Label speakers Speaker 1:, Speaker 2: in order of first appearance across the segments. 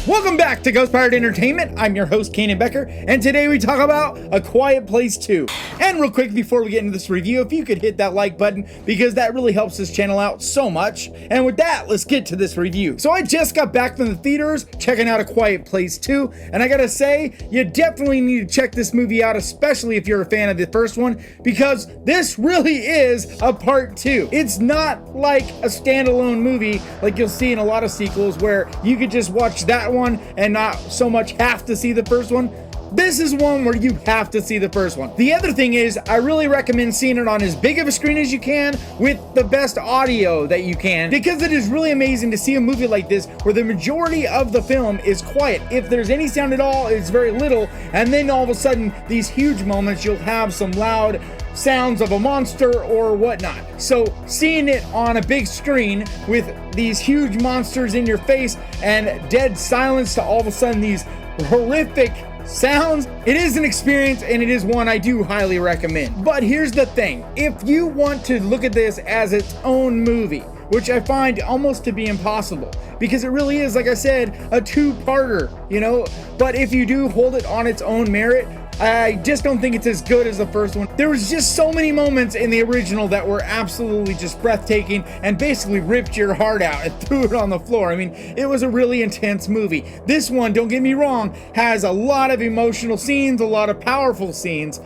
Speaker 1: Welcome back to Ghost Pirate Entertainment. I'm your host, Kanan Becker, and today we talk about A Quiet Place 2. And real quick, before we get into this review, if you could hit that like button, because that really helps this channel out so much. And with that, let's get to this review. So I just got back from the theaters, checking out A Quiet Place 2, and I gotta say, you definitely need to check this movie out, especially if you're a fan of the first one, because this really is a part 2. It's not like a standalone movie like you'll see in a lot of sequels where you could just watch that one and not so much have to see the first one. This is one where you have to see the first one. The other thing is, I really recommend seeing it on as big of a screen as you can with the best audio that you can, because it is really amazing to see a movie like this where the majority of the film is quiet. If there's any sound at all, it's very little, and then all of a sudden, these huge moments, you'll have some loud sounds of a monster or whatnot. So seeing it on a big screen with these huge monsters in your face and dead silence to all of a sudden these horrific sounds, it is an experience, and it is one I do highly recommend. But here's the thing, if you want to look at this as its own movie, which I find almost to be impossible, because it really is, like I said, a two-parter, you know, but if you do hold it on its own merit, I just don't think it's as good as the first one. There was just so many moments in the original that were absolutely just breathtaking and basically ripped your heart out and threw it on the floor. I mean, it was a really intense movie. This one, don't get me wrong, has a lot of emotional scenes, a lot of powerful scenes,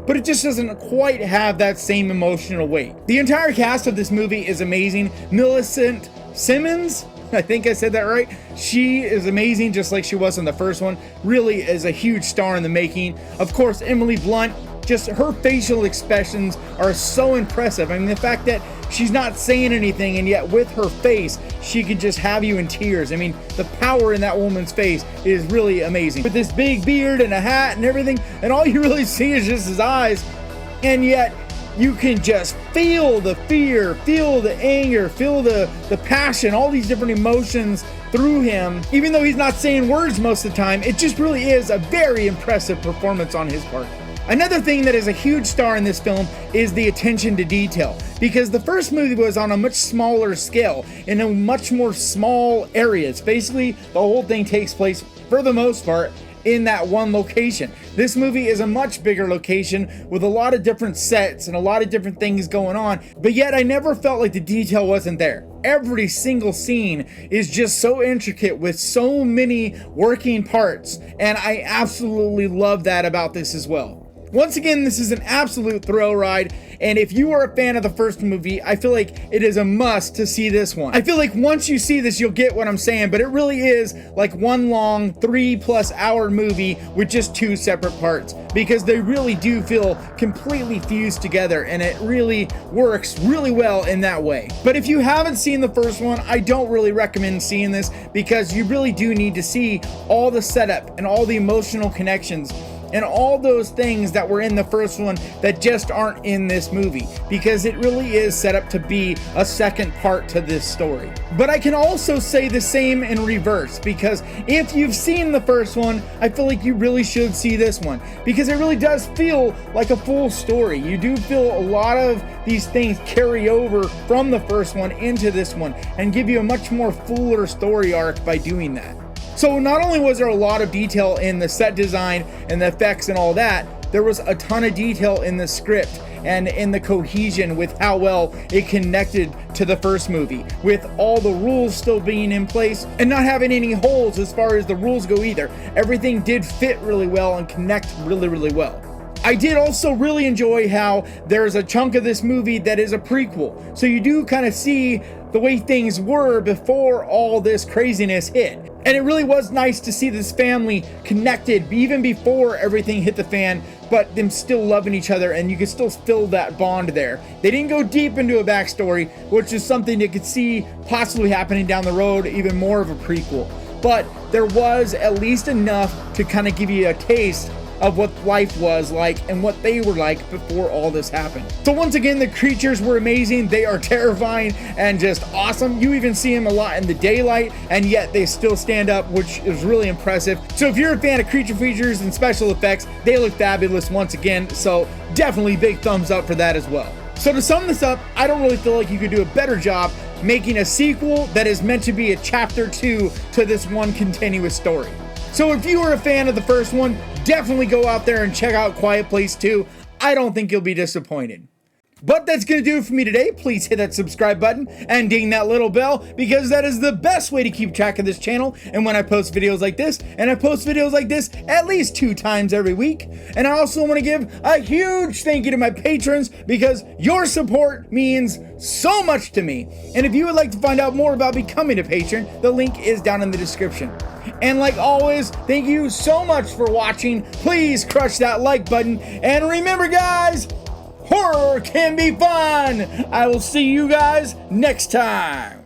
Speaker 1: but it just doesn't quite have that same emotional weight. The entire cast of this movie is amazing. Millicent Simmonds, I think I said that right. She is amazing, just like she was in the first one. Really is a huge star in the making. Of course, Emily Blunt, just her facial expressions are so impressive. I mean, the fact that she's not saying anything, and yet with her face, she could just have you in tears. I mean, the power in that woman's face is really amazing. With this big beard and a hat and everything, and all you really see is just his eyes, and yet you can just feel the fear, feel the anger, feel the passion, all these different emotions through him. Even though he's not saying words most of the time, it just really is a very impressive performance on his part. Another thing that is a huge star in this film is the attention to detail, because the first movie was on a much smaller scale in a much more small areas. Basically, the whole thing takes place, for the most part, in that one location. This movie is a much bigger location with a lot of different sets and a lot of different things going on, but yet I never felt like the detail wasn't there. Every single scene is just so intricate with so many working parts, and I absolutely love that about this as well. Once again, this is an absolute thrill ride, and if you are a fan of the first movie, I feel like it is a must to see this one. I feel like once you see this, you'll get what I'm saying, but it really is like one long 3+ hour movie with just 2 separate parts, because they really do feel completely fused together, and it really works really well in that way. But if you haven't seen the first one, I don't really recommend seeing this, because you really do need to see all the setup and all the emotional connections and all those things that were in the first one that just aren't in this movie, because it really is set up to be a second part to this story. But I can also say the same in reverse, because if you've seen the first one, I feel like you really should see this one, because it really does feel like a full story. You do feel a lot of these things carry over from the first one into this one and give you a much more fuller story arc by doing that. So not only was there a lot of detail in the set design and the effects and all that, there was a ton of detail in the script and in the cohesion with how well it connected to the first movie, with all the rules still being in place and not having any holes as far as the rules go either. Everything did fit really well and connect really, really well. I did also really enjoy how there's a chunk of this movie that is a prequel. So you do kind of see the way things were before all this craziness hit. And it really was nice to see this family connected even before everything hit the fan, but them still loving each other, and you could still feel that bond there. They didn't go deep into a backstory, which is something you could see possibly happening down the road, even more of a prequel. But there was at least enough to kind of give you a taste of what life was like and what they were like before all this happened. So once again, the creatures were amazing. They are terrifying and just awesome. You even see them a lot in the daylight, and yet they still stand up, which is really impressive. So if you're a fan of creature features and special effects, they look fabulous once again. So definitely big thumbs up for that as well. So to sum this up, I don't really feel like you could do a better job making a sequel that is meant to be a chapter 2 to this one continuous story. So if you were a fan of the first one, definitely go out there and check out Quiet Place 2. I don't think you'll be disappointed. But that's going to do it for me today. Please hit that subscribe button and ding that little bell, because that is the best way to keep track of this channel and when I post videos like this. And I post videos like this at least 2 times every week. And I also want to give a huge thank you to my patrons, because your support means so much to me. And if you would like to find out more about becoming a patron, the link is down in the description. And like always, thank you so much for watching. Please crush that like button. And remember, guys, horror can be fun. I will see you guys next time.